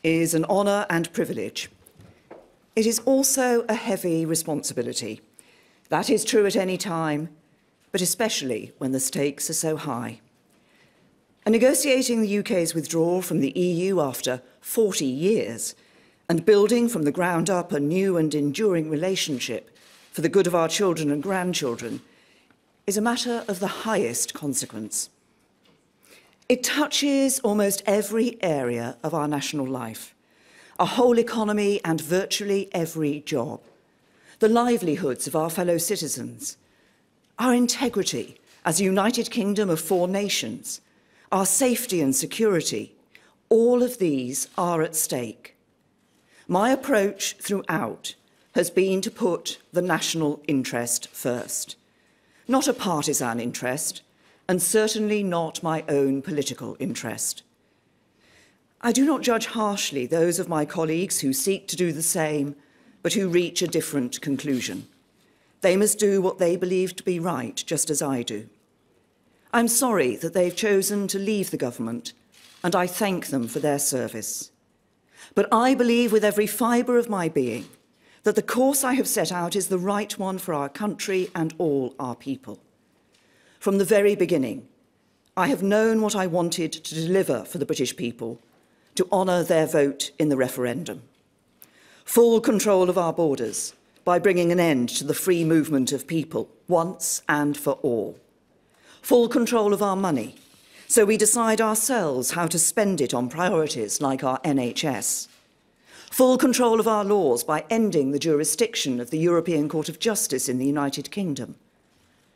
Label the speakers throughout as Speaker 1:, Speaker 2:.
Speaker 1: is an honour and privilege. It is also a heavy responsibility. That is true at any time, but especially when the stakes are so high. And negotiating the UK's withdrawal from the EU after 40 years and building from the ground up a new and enduring relationship for the good of our children and grandchildren is a matter of the highest consequence. It touches almost every area of our national life, our whole economy and virtually every job, the livelihoods of our fellow citizens, our integrity as a United Kingdom of 4 nations, our safety and security, all of these are at stake. My approach throughout has been to put the national interest first, not a partisan interest, and certainly not my own political interest. I do not judge harshly those of my colleagues who seek to do the same, but who reach a different conclusion. They must do what they believe to be right, just as I do. I'm sorry that they've chosen to leave the government, and I thank them for their service. But I believe with every fibre of my being that the course I have set out is the right one for our country and all our people. From the very beginning, I have known what I wanted to deliver for the British people, to honour their vote in the referendum. Full control of our borders by bringing an end to the free movement of people, once and for all. Full control of our money, so we decide ourselves how to spend it on priorities like our NHS. Full control of our laws by ending the jurisdiction of the European Court of Justice in the United Kingdom,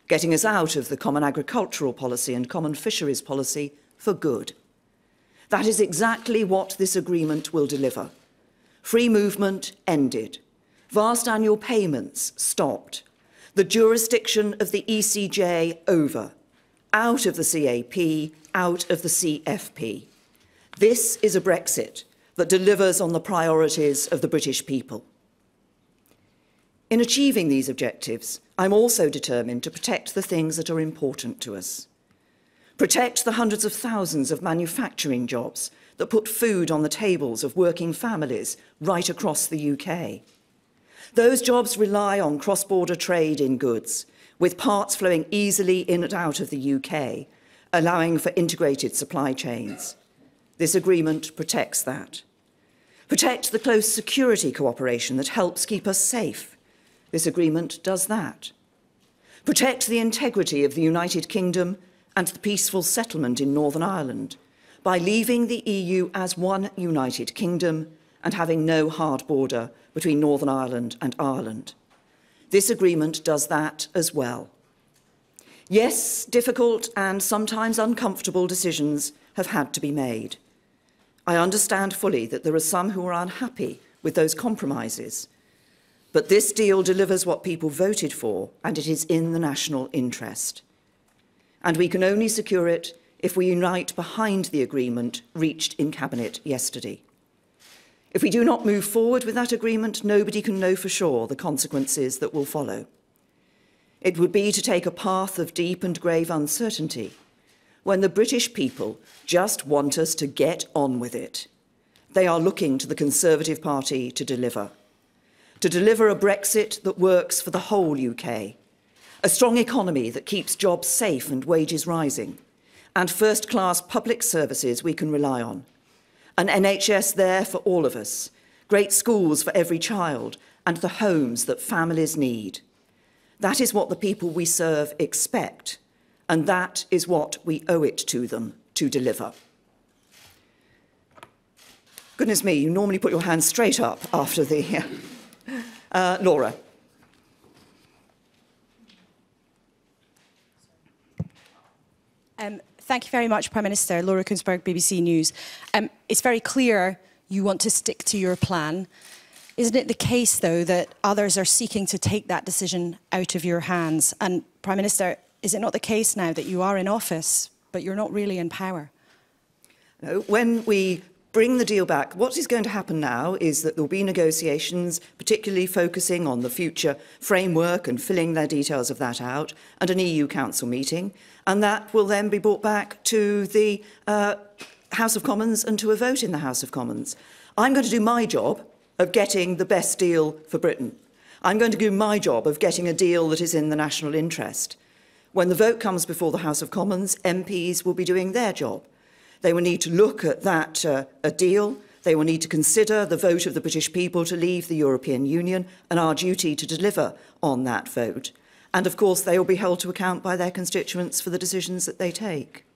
Speaker 1: getting us out of the common agricultural policy and common fisheries policy for good. That is exactly what this agreement will deliver. Free movement ended. Vast annual payments stopped. The jurisdiction of the ECJ over. Out of the CAP, out of the CFP. This is a Brexit that delivers on the priorities of the British people. In achieving these objectives, I'm also determined to protect the things that are important to us. Protect the hundreds of thousands of manufacturing jobs that put food on the tables of working families right across the UK. Those jobs rely on cross-border trade in goods, with parts flowing easily in and out of the UK, allowing for integrated supply chains. This agreement protects that. Protect the close security cooperation that helps keep us safe. This agreement does that. Protect the integrity of the United Kingdom and the peaceful settlement in Northern Ireland by leaving the EU as one United Kingdom and having no hard border between Northern Ireland and Ireland. This agreement does that as well. Yes, difficult and sometimes uncomfortable decisions have had to be made. I understand fully that there are some who are unhappy with those compromises. But this deal delivers what people voted for, and it is in the national interest. And we can only secure it if we unite behind the agreement reached in Cabinet yesterday. If we do not move forward with that agreement, nobody can know for sure the consequences that will follow. It would be to take a path of deep and grave uncertainty when the British people just want us to get on with it. They are looking to the Conservative Party to deliver a Brexit that works for the whole UK, a strong economy that keeps jobs safe and wages rising, and first-class public services we can rely on, an NHS there for all of us, great schools for every child, and the homes that families need. That is what the people we serve expect, and that is what we owe it to them to deliver. Goodness me, you normally put your hand straight up after the... Laura.
Speaker 2: Thank you very much, Prime Minister. Laura Kunsberg, BBC News. It's very clear you want to stick to your plan. Isn't it the case, though, that others are seeking to take that decision out of your hands? And, Prime Minister, is it not the case now that you are in office, but you're not really in power?
Speaker 1: No, when we bring the deal back, what is going to happen now is that there will be negotiations, particularly focusing on the future framework and filling their details of that out, and an EU Council meeting, and that will then be brought back to the House of Commons and to a vote in the House of Commons. I'm going to do my job of getting the best deal for Britain. I'm going to do my job of getting a deal that is in the national interest. When the vote comes before the House of Commons, MPs will be doing their job. They will need to look at that a deal. They will need to consider the vote of the British people to leave the European Union and our duty to deliver on that vote. And of course, they will be held to account by their constituents for the decisions that they take.